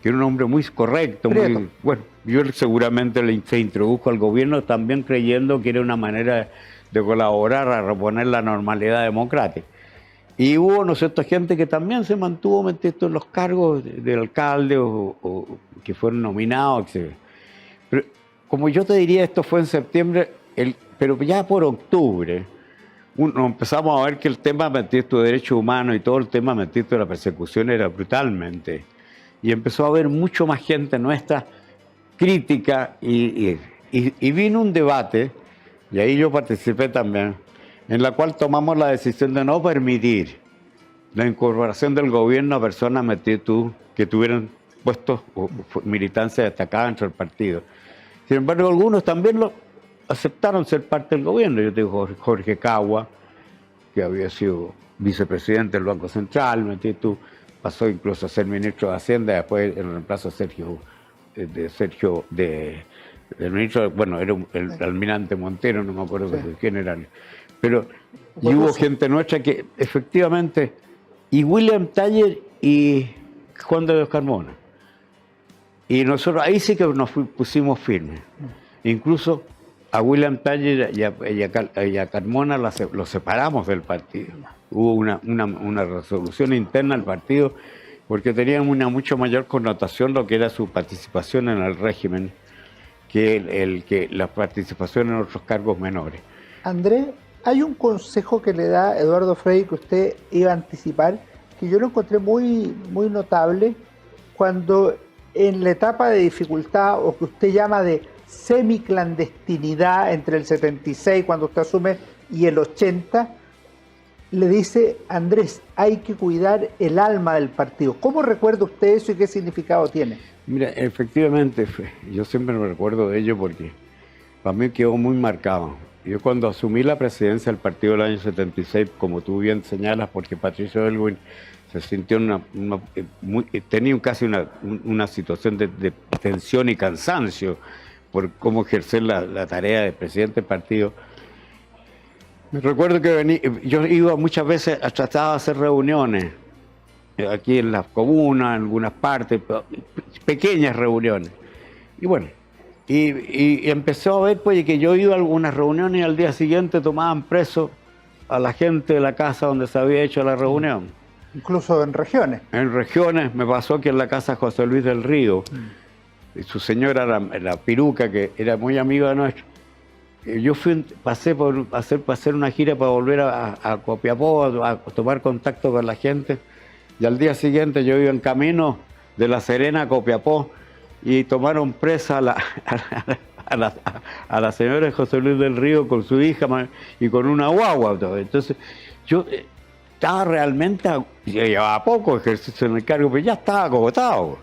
que era un hombre muy correcto, muy bueno. Yo seguramente se introdujo al gobierno también creyendo que era una manera de colaborar a reponer la normalidad democrática. Y hubo, ¿no es cierto?, gente que también se mantuvo metiendo en los cargos de alcalde o que fueron nominados, etc. Pero, como yo te diría, esto fue en septiembre, pero ya por octubre, empezamos a ver que el tema de derechos humanos y todo el tema de la persecución era brutalmente. Y empezó a haber mucho más gente nuestra crítica y vino un debate, y ahí yo participé también, en la cual tomamos la decisión de no permitir la incorporación del gobierno a personas que tuvieran puestos o militancia destacada dentro del partido. Sin embargo, algunos también aceptaron ser parte del gobierno. Yo tengo Jorge Cagua, que había sido vicepresidente del Banco Central, pasó incluso a ser ministro de Hacienda, después en reemplazo del ministro, bueno, era el almirante Montero, no me acuerdo de quién era. Pero y hubo gente nuestra que efectivamente, y William Thayer y Juan de Dios Carmona. Y nosotros ahí sí que nos pusimos firmes. Incluso a William Thayer y a Carmona los separamos del partido. Hubo una resolución interna del partido porque tenían una mucho mayor connotación lo que era su participación en el régimen que la participación en otros cargos menores. Andrés, hay un consejo que le da Eduardo Frei que usted iba a anticipar, que yo lo encontré muy, muy notable, cuando en la etapa de dificultad o que usted llama de semiclandestinidad entre el 76, cuando usted asume, y el 80, le dice: Andrés, hay que cuidar el alma del partido. ¿Cómo recuerda usted eso y qué significado tiene? Mira, efectivamente, yo siempre me recuerdo de ello porque para mí quedó muy marcado. Yo cuando asumí la presidencia del partido el año 76, como tú bien señalas, porque Patricio Aylwin se sintió tenía casi una situación de tensión y cansancio por cómo ejercer la tarea de presidente del partido. Me recuerdo que yo iba muchas veces, trataba de hacer reuniones aquí en las comunas, en algunas partes, pequeñas reuniones. Y bueno, y empezó a ver pues que yo iba a algunas reuniones y al día siguiente tomaban preso a la gente de la casa donde se había hecho la reunión. Incluso en regiones. En regiones me pasó que en la casa José Luis del Río, su señora, la Piruca, que era muy amiga nuestra, yo pasé por hacer una gira para volver a Copiapó, a tomar contacto con la gente, y al día siguiente yo iba en camino de La Serena a Copiapó y tomaron presa a la señora José Luis del Río con su hija y con una guagua. Entonces yo estaba realmente, llevaba poco ejercicio en el cargo, pero ya estaba agotado.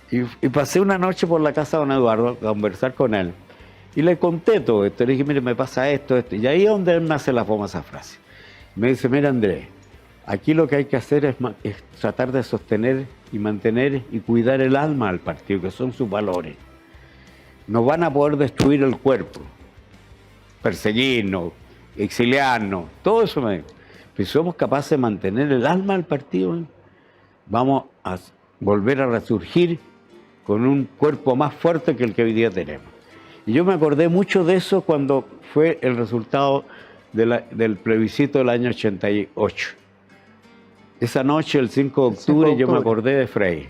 Y pasé una noche por la casa de don Eduardo a conversar con él. Y le conté todo esto, le dije, mire, me pasa esto. Y ahí es donde él me hace la famosa frase. Me dice, mira Andrés, aquí lo que hay que hacer es tratar de sostener y mantener y cuidar el alma del partido, que son sus valores. No van a poder destruir el cuerpo, perseguirnos, exiliarnos, todo eso. Pero si somos capaces de mantener el alma del partido, vamos a volver a resurgir con un cuerpo más fuerte que el que hoy día tenemos. Y yo me acordé mucho de eso cuando fue el resultado del plebiscito del año 88. Esa noche, el 5 de octubre, yo me acordé de Frei.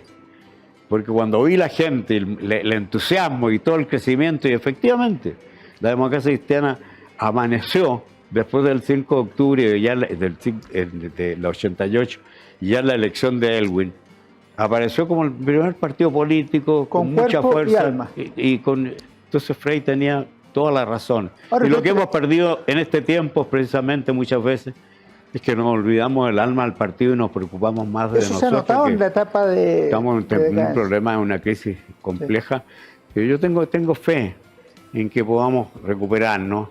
Porque cuando vi la gente, el entusiasmo y todo el crecimiento, y efectivamente, la democracia cristiana amaneció después del 5 de octubre ya del 88, y ya la elección de Elwin, apareció como el primer partido político con mucha fuerza. Y alma. Entonces Frei tenía toda la razón. Ahora, y lo que hemos perdido en este tiempo, precisamente muchas veces, es que nos olvidamos del alma del partido y nos preocupamos más de nosotros. Eso se ha notado en la etapa de... Estamos en un problema, en una crisis compleja. Sí. Pero yo tengo fe en que podamos recuperarnos,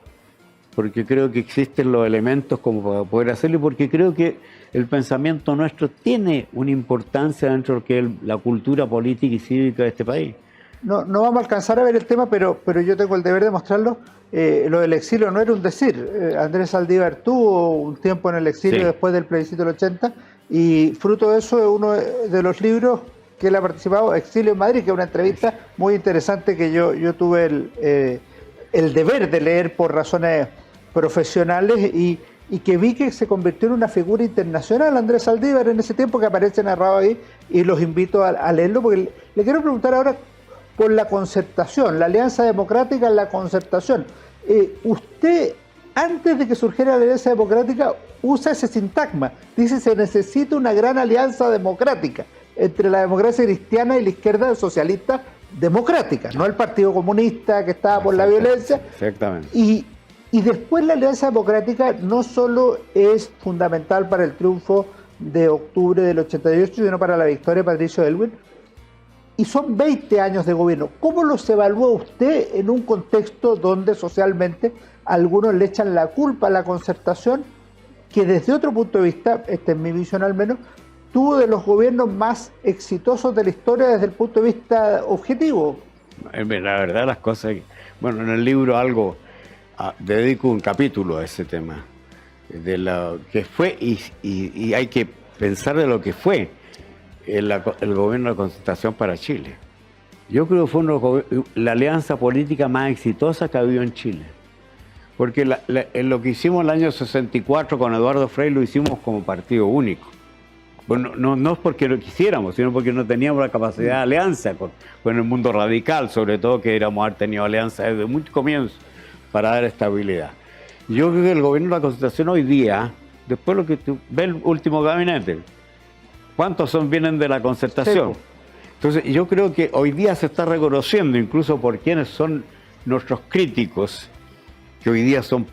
porque creo que existen los elementos como para poder hacerlo y porque creo que el pensamiento nuestro tiene una importancia dentro de lo que es la cultura política y cívica de este país. No vamos a alcanzar a ver el tema, pero yo tengo el deber de mostrarlo. Lo del exilio no era un decir. Andrés Saldívar tuvo un tiempo en el exilio después del plebiscito del 80 y fruto de eso es uno de los libros que él ha participado, Exilio en Madrid, que es una entrevista muy interesante que yo tuve el deber de leer por razones profesionales y que vi que se convirtió en una figura internacional, Andrés Saldívar, en ese tiempo, que aparece narrado ahí, y los invito a leerlo, porque le quiero preguntar ahora por la concertación, la Alianza Democrática en la concertación. Usted, antes de que surgiera la Alianza Democrática, usa ese sintagma, dice se necesita una gran alianza democrática entre la democracia cristiana y la izquierda socialista democrática, no el Partido Comunista que estaba por la violencia. Exactamente. Y después la Alianza Democrática no solo es fundamental para el triunfo de octubre del 88, sino para la victoria de Patricio Aylwin, y son 20 años de gobierno. ¿Cómo los evalúa usted en un contexto donde socialmente algunos le echan la culpa a la concertación, que desde otro punto de vista, esta es mi visión al menos, tuvo de los gobiernos más exitosos de la historia desde el punto de vista objetivo? La verdad las cosas... Bueno, en el libro dedico un capítulo a ese tema, de lo que fue y hay que pensar de lo que fue el gobierno de concertación para Chile. Yo creo que fue la alianza política más exitosa que ha habido en Chile. Porque lo que hicimos en el año 64 con Eduardo Frei lo hicimos como partido único. Bueno, no es porque lo quisiéramos, sino porque no teníamos la capacidad de alianza con el mundo radical, sobre todo que deberíamos haber tenido alianza desde muy comienzo para dar estabilidad. Yo creo que el gobierno de la concertación hoy día, después lo que tú ves el último gabinete, ¿cuántos vienen de la concertación? Sí. Entonces yo creo que hoy día se está reconociendo, incluso por quienes son nuestros críticos, que hoy día son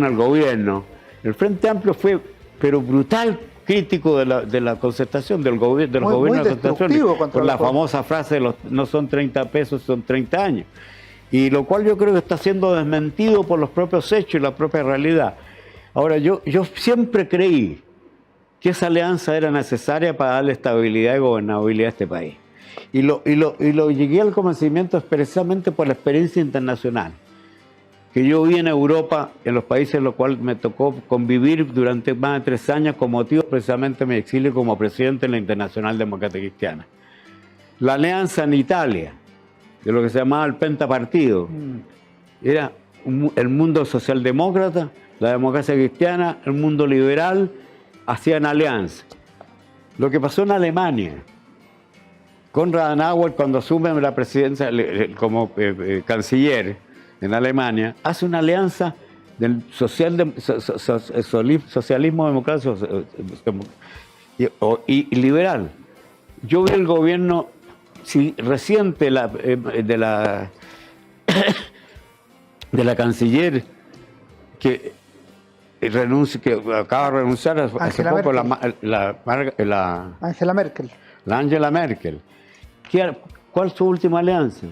el gobierno. El Frente Amplio fue, pero brutal crítico de la concertación, del gobierno de la concertación, con la famosa frase de no son 30 pesos, son 30 años. Y lo cual yo creo que está siendo desmentido por los propios hechos y la propia realidad. Ahora, yo siempre creí que esa alianza era necesaria para darle estabilidad y gobernabilidad a este país. Y lo llegué al convencimiento precisamente por la experiencia internacional. que yo vi en Europa, en los países en los cuales me tocó convivir durante más de 3 años con motivo precisamente de mi exilio como presidente de la Internacional Democrática Cristiana. La alianza en Italia, de lo que se llamaba el pentapartido, era el mundo socialdemócrata, la democracia cristiana, el mundo liberal, hacían alianza. Lo que pasó en Alemania, Konrad Adenauer, cuando asume la presidencia como canciller en Alemania, hace una alianza del socialismo democrático y liberal. Yo vi el gobierno reciente de la canciller que acaba de renunciar hace poco, Angela Merkel. La Angela Merkel. ¿Cuál es su última alianza?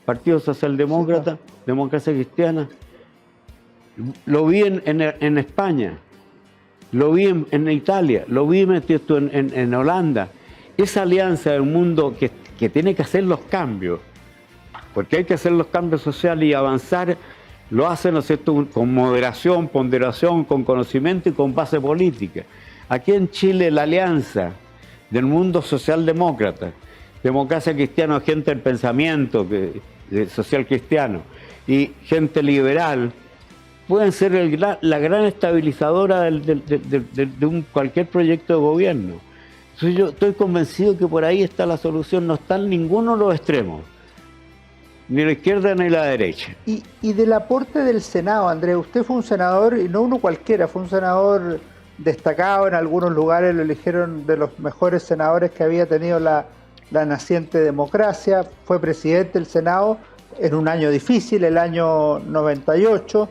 Partido Socialdemócrata, sí, claro. Democracia Cristiana. Lo vi en España, lo vi en Italia, lo vi en Holanda. Esa alianza del mundo que tiene que hacer los cambios, porque hay que hacer los cambios sociales y avanzar, lo hacen, ¿no es cierto?, con moderación, ponderación, con conocimiento y con base política. Aquí en Chile la alianza del mundo socialdemócrata, democracia cristiana, gente del pensamiento social cristiano y gente liberal, pueden ser la gran estabilizadora de cualquier proyecto de gobierno. Entonces yo estoy convencido que por ahí está la solución, no está en ninguno de los extremos, ni la izquierda ni la derecha. Y del aporte del Senado, Andrés, usted fue un senador, y no uno cualquiera, fue un senador destacado, en algunos lugares lo eligieron de los mejores senadores que había tenido la naciente democracia, fue presidente del Senado en un año difícil, el año 98,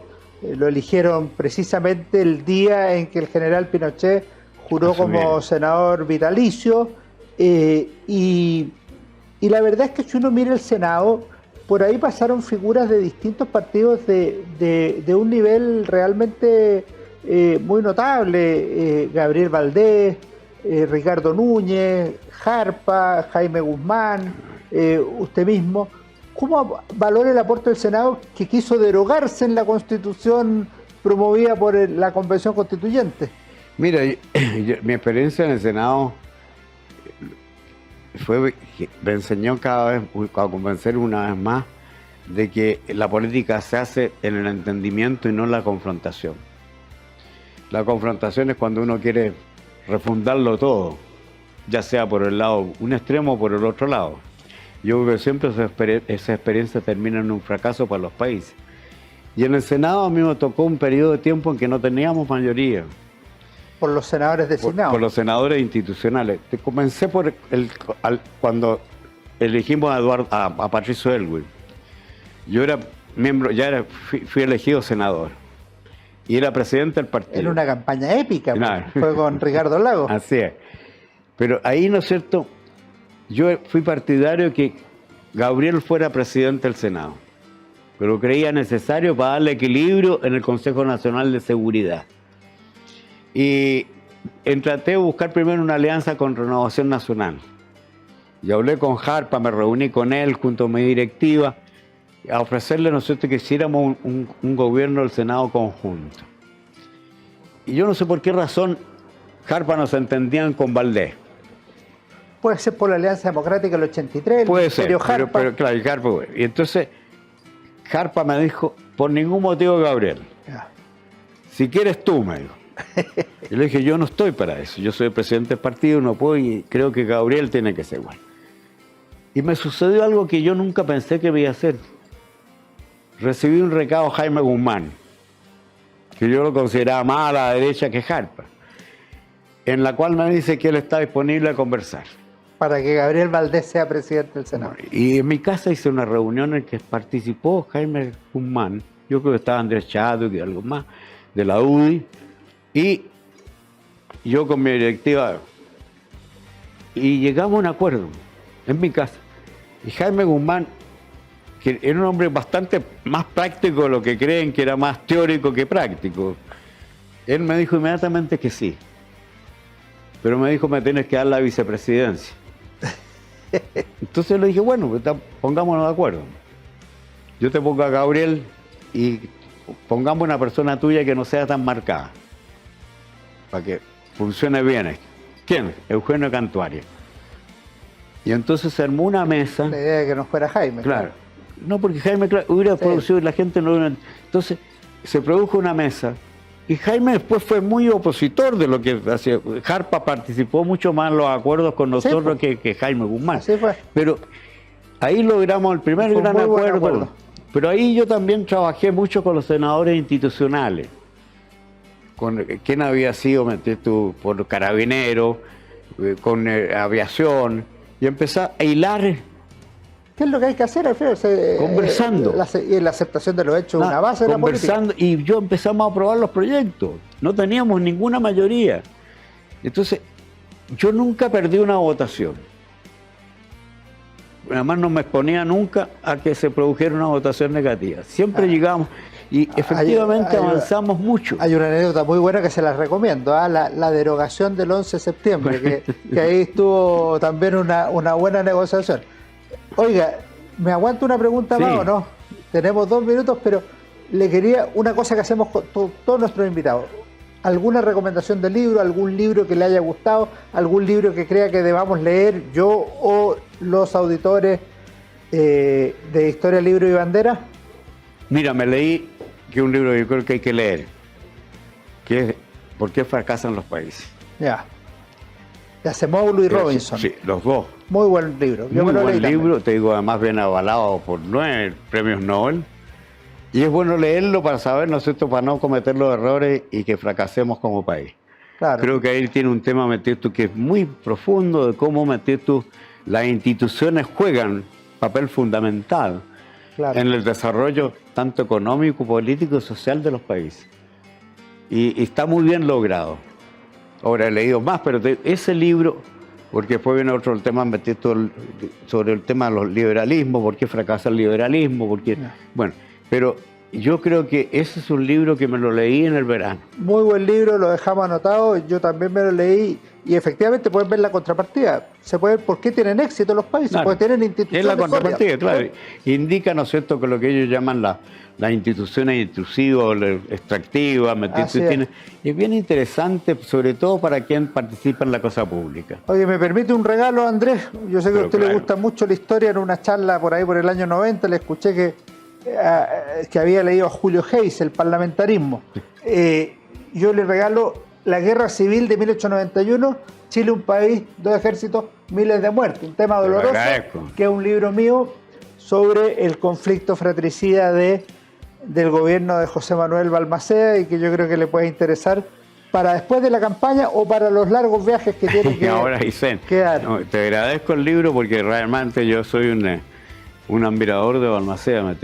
lo eligieron precisamente el día en que el general Pinochet juró como senador vitalicio, y la verdad es que si uno mira el Senado, por ahí pasaron figuras de distintos partidos de un nivel realmente muy notable, Gabriel Valdés, Ricardo Núñez, Jarpa, Jaime Guzmán, usted mismo. ¿Cómo valora el aporte del Senado, que quiso derogarse en la Constitución promovida por la Convención Constituyente? Mira, mi experiencia en el Senado me enseñó cada vez, a convencer una vez más, de que la política se hace en el entendimiento y no en la confrontación. La confrontación es cuando uno quiere refundarlo todo, ya sea por el lado, un extremo o por el otro lado. Yo creo que siempre esa experiencia termina en un fracaso para los países. Y en el Senado a mí me tocó un periodo de tiempo en que no teníamos mayoría. Por los senadores designados. Por los senadores institucionales. Comencé cuando elegimos a Patricio Aylwin. Yo era miembro, fui elegido senador. Y era presidente del partido. En una campaña épica, fue con Ricardo Lagos. Así es. Pero ahí, ¿no es cierto?, yo fui partidario que Gabriel fuera presidente del Senado. Pero creía necesario para darle equilibrio en el Consejo Nacional de Seguridad. Y traté de buscar primero una alianza con Renovación Nacional. Y hablé con Jarpa, me reuní con él junto a mi directiva, a ofrecerle, ¿no es cierto?, que hiciéramos un gobierno del Senado conjunto. Y yo no sé por qué razón Jarpa nos entendían con Valdés. Puede ser por la Alianza Democrática del 83, puede ser, Jarpa. Pero claro, Jarpa. Y entonces Jarpa me dijo, por ningún motivo, Gabriel, si quieres tú, me dijo. Y le dije, yo no estoy para eso, yo soy el presidente del partido, no puedo, y creo que Gabriel tiene que ser igual. Y me sucedió algo que yo nunca pensé que iba a hacer. Recibí un recado de Jaime Guzmán, que yo lo consideraba más a la derecha que Jarpa, en la cual me dice que él está disponible a conversar. Para que Gabriel Valdés sea presidente del Senado. Y en mi casa hice una reunión en que participó Jaime Guzmán, yo creo que estaba Andrés Chadwick y algo más, de la UDI, y yo con mi directiva, y llegamos a un acuerdo en mi casa. Y Jaime Guzmán, que era un hombre bastante más práctico de lo que creen, que era más teórico que práctico, él me dijo inmediatamente que sí. Pero me dijo, me tienes que dar la vicepresidencia. Entonces le dije, bueno, pues pongámonos de acuerdo. Yo te pongo a Gabriel y pongamos una persona tuya que no sea tan marcada, para que funcione bien esto. ¿Quién? Eugenio Cantuaria. Y entonces se armó una mesa. La idea de que no fuera Jaime. Claro. No, porque Jaime hubiera producido y la gente no hubiera... Entonces se produjo una mesa y Jaime después fue muy opositor de lo que hacía. Jarpa participó mucho más en los acuerdos con nosotros que Jaime Guzmán. Así fue. Pero ahí logramos el primer Fue un gran muy buen acuerdo. acuerdo. Pero ahí yo también trabajé mucho con los senadores institucionales. Con quién había sido, tú, por Carabineros, con aviación, y empecé a hilar. ¿Qué es lo que hay que hacer, Alfredo? Conversando. Y la aceptación de los hechos es una base de la política. Conversando, y yo empezamos a aprobar los proyectos. No teníamos ninguna mayoría. Entonces, yo nunca perdí una votación. Además, no me exponía nunca a que se produjera una votación negativa. Siempre llegamos y efectivamente avanzamos mucho. Hay una anécdota muy buena que se la recomiendo, la derogación del 11 de septiembre, que ahí estuvo también una buena negociación. Oiga, ¿me aguanto una pregunta más o no? Tenemos 2 minutos, pero le quería una cosa que hacemos con todos nuestros invitados. ¿Alguna recomendación de libro, algún libro que le haya gustado, algún libro que crea que debamos leer yo o los auditores de Historia, Libro y Bandera? Mira, me leí que un libro que yo creo que hay que leer, que es ¿Por qué fracasan los países? Ya. De Acemoglu y Robinson. Sí, los dos. Muy buen libro. Yo Muy me lo buen leí libro, también. te digo, además bien avalado por 9 premios Nobel. Y es bueno leerlo para saber, ¿no es cierto?, para no cometer los errores y que fracasemos como país. Claro. Creo que ahí tiene un tema, que es muy profundo de cómo las instituciones juegan papel fundamental en el desarrollo tanto económico, político y social de los países. Y está muy bien logrado. Ahora he leído más, pero ese libro, porque después viene otro tema, sobre el tema de los liberalismos, por qué fracasa el liberalismo, bueno, pero yo creo que ese es un libro que me lo leí en el verano. Muy buen libro, lo dejamos anotado, yo también me lo leí y efectivamente pueden ver la contrapartida. Se puede ver por qué tienen éxito los países, Claro. porque tienen instituciones. Es la contrapartida, sólidas. claro. Indica, ¿no es cierto?, que lo que ellos llaman las instituciones intrusivas, extractivas, es bien interesante, sobre todo para quien participa en la cosa pública. Oye, ¿me permite un regalo, Andrés? Yo sé que a usted le gusta mucho la historia. En una charla por ahí por el año 90 le escuché que había leído a Julio Hayes, El parlamentarismo. Yo le regalo La Guerra Civil de 1891, Chile, un país, 2 ejércitos, miles de muertos. Un tema doloroso, que es un libro mío sobre el conflicto fratricida del gobierno de José Manuel Balmaceda y que yo creo que le puede interesar para después de la campaña o para los largos viajes que tiene que Ahora, dar. No, te agradezco el libro porque realmente yo soy un admirador de Balmaceda,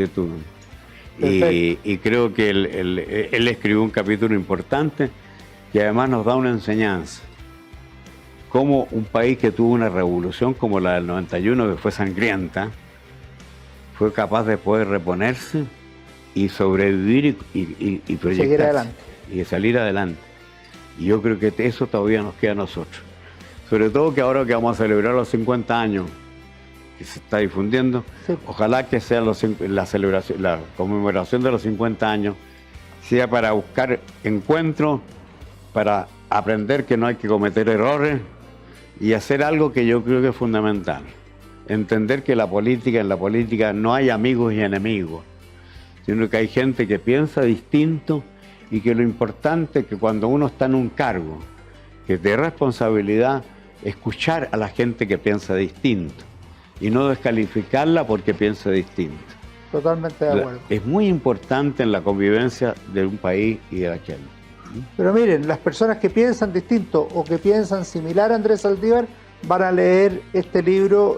y creo que él escribió un capítulo importante que además nos da una enseñanza. Cómo un país que tuvo una revolución como la del 91, que fue sangrienta, fue capaz de poder reponerse y sobrevivir y proyectarse. Seguir adelante. Y salir adelante. Y yo creo que eso todavía nos queda a nosotros. Sobre todo que ahora que vamos a celebrar los 50 años, que se está difundiendo, sí. Ojalá que sea la conmemoración de los 50 años, sea para buscar encuentros, para aprender que no hay que cometer errores y hacer algo que yo creo que es fundamental. Entender que en la política no hay amigos y enemigos, sino que hay gente que piensa distinto y que lo importante es que cuando uno está en un cargo, que es de responsabilidad, escuchar a la gente que piensa distinto y no descalificarla porque piensa distinto. Totalmente de acuerdo. Es muy importante en la convivencia de un país y de la gente. Pero miren, las personas que piensan distinto o que piensan similar a Andrés Saldívar van a leer este libro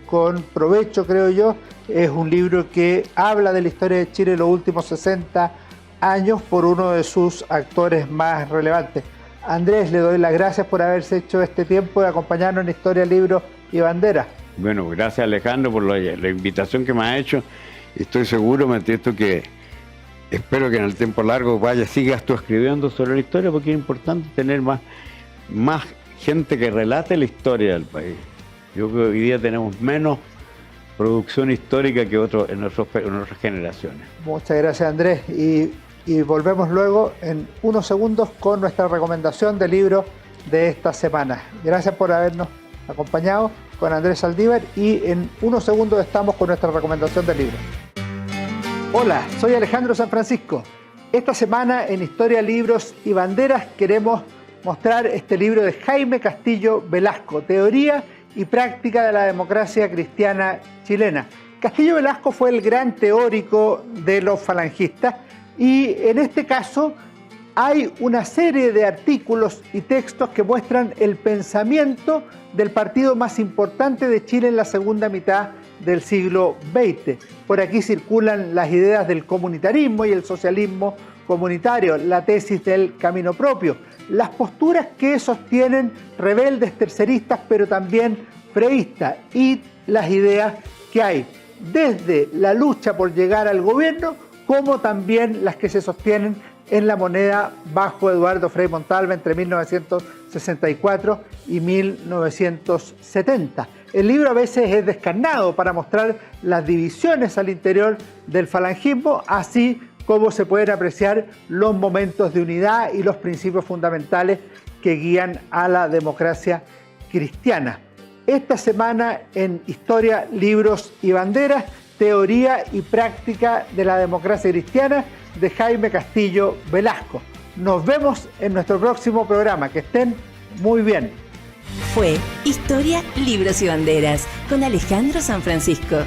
con provecho, creo yo. Es un libro que habla de la historia de Chile en los últimos 60 años por uno de sus actores más relevantes. Andrés, le doy las gracias por haberse hecho este tiempo de acompañarnos en Historia, Libro y Bandera. Bueno, gracias Alejandro por la invitación que me ha hecho. Estoy seguro, que espero que en el tiempo largo sigas tú escribiendo sobre la historia, porque es importante tener más gente que relate la historia del país. Yo creo que hoy día tenemos menos producción histórica que en otras generaciones. Muchas gracias, Andrés. Y volvemos luego en unos segundos con nuestra recomendación de libro de esta semana. Gracias por habernos acompañado con Andrés Saldívar y en unos segundos estamos con nuestra recomendación de libro. Hola, soy Alejandro San Francisco. Esta semana en Historia, Libros y Banderas queremos mostrar este libro de Jaime Castillo Velasco, Teoría y Práctica de la Democracia Cristiana Chilena. Castillo Velasco fue el gran teórico de los falangistas y en este caso hay una serie de artículos y textos que muestran el pensamiento del partido más importante de Chile en la segunda mitad del siglo XX. Por aquí circulan las ideas del comunitarismo y el socialismo comunitario, la tesis del camino propio, las posturas que sostienen rebeldes terceristas, pero también freístas, y las ideas que hay desde la lucha por llegar al gobierno, como también las que se sostienen en la moneda bajo Eduardo Frei Montalva entre 1964 y 1970. El libro a veces es descarnado para mostrar las divisiones al interior del falangismo, así como se pueden apreciar los momentos de unidad y los principios fundamentales que guían a la democracia cristiana. Esta semana en Historia, Libros y Banderas, Teoría y Práctica de la Democracia Cristiana de Jaime Castillo Velasco. Nos vemos en nuestro próximo programa. Que estén muy bien. Fue Historia, Libros y Banderas con Alejandro San Francisco.